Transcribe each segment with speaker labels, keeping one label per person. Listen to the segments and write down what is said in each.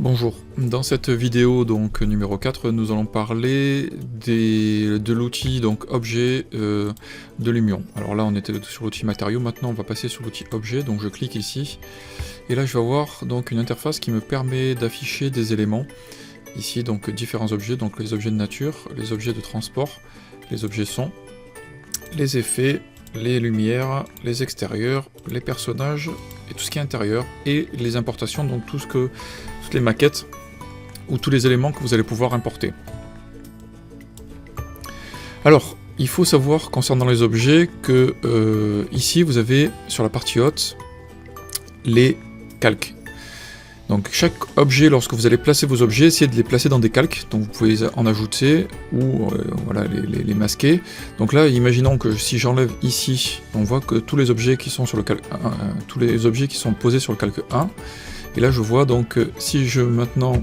Speaker 1: Bonjour, dans cette vidéo donc numéro 4, nous allons parler de l'outil donc objet de Lumion. Alors là on était sur l'outil matériaux, maintenant on va passer sur l'outil objet, donc je clique ici, et là je vais avoir donc une interface qui me permet d'afficher des éléments, ici donc différents objets, donc les objets de nature, les objets de transport, les objets son, les effets, les lumières, les extérieurs, les personnages, et tout ce qui est intérieur, et les importations, donc toutes les maquettes, ou tous les éléments que vous allez pouvoir importer. Alors, il faut savoir concernant les objets que ici vous avez sur la partie haute les calques. Donc chaque objet, lorsque vous allez placer vos objets, essayez de les placer dans des calques, donc vous pouvez en ajouter ou voilà, les masquer. Donc là, imaginons que si j'enlève ici, on voit que tous les objets qui sont sur le calque 1, tous les objets qui sont posés sur le calque 1, et là je vois donc si maintenant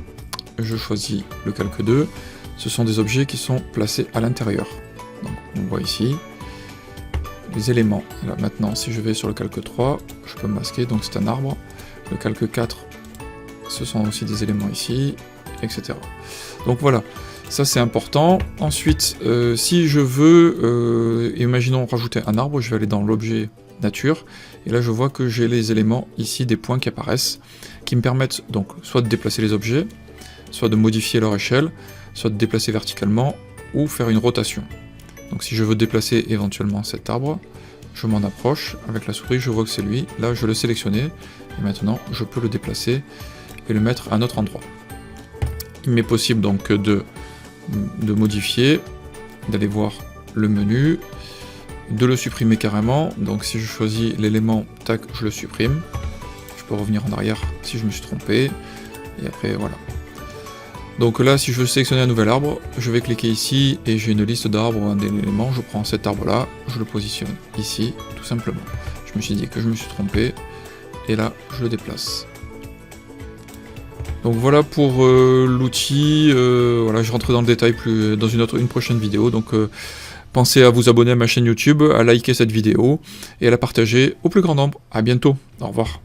Speaker 1: je choisis le calque 2, ce sont des objets qui sont placés à l'intérieur. Donc on voit ici les éléments. Et là maintenant, si je vais sur le calque 3, je peux masquer, donc c'est un arbre. Le calque 4, ce sont aussi des éléments ici, etc. Donc voilà, ça c'est important. Ensuite, si je veux, imaginons rajouter un arbre, je vais aller dans l'objet nature, et là je vois que j'ai les éléments ici, des points qui apparaissent, qui me permettent donc soit de déplacer les objets, soit de modifier leur échelle, soit de déplacer verticalement, ou faire une rotation. Donc si je veux déplacer éventuellement cet arbre, je m'en approche, avec la souris je vois que c'est lui, là je le sélectionne, et maintenant je peux le déplacer, et le mettre à un autre endroit. Il m'est possible donc de modifier, d'aller voir le menu, de le supprimer carrément, donc si je choisis l'élément, tac, je le supprime, je peux revenir en arrière si je me suis trompé, et après voilà. Donc là, si je veux sélectionner un nouvel arbre, je vais cliquer ici, et j'ai une liste d'arbres, d'éléments, je prends cet arbre là, je le positionne ici, tout simplement. Je me suis dit que je me suis trompé, et là, je le déplace. Donc voilà pour l'outil, voilà, je rentrerai dans le détail dans une prochaine vidéo, donc pensez à vous abonner à ma chaîne YouTube, à liker cette vidéo, et à la partager au plus grand nombre. A bientôt, au revoir.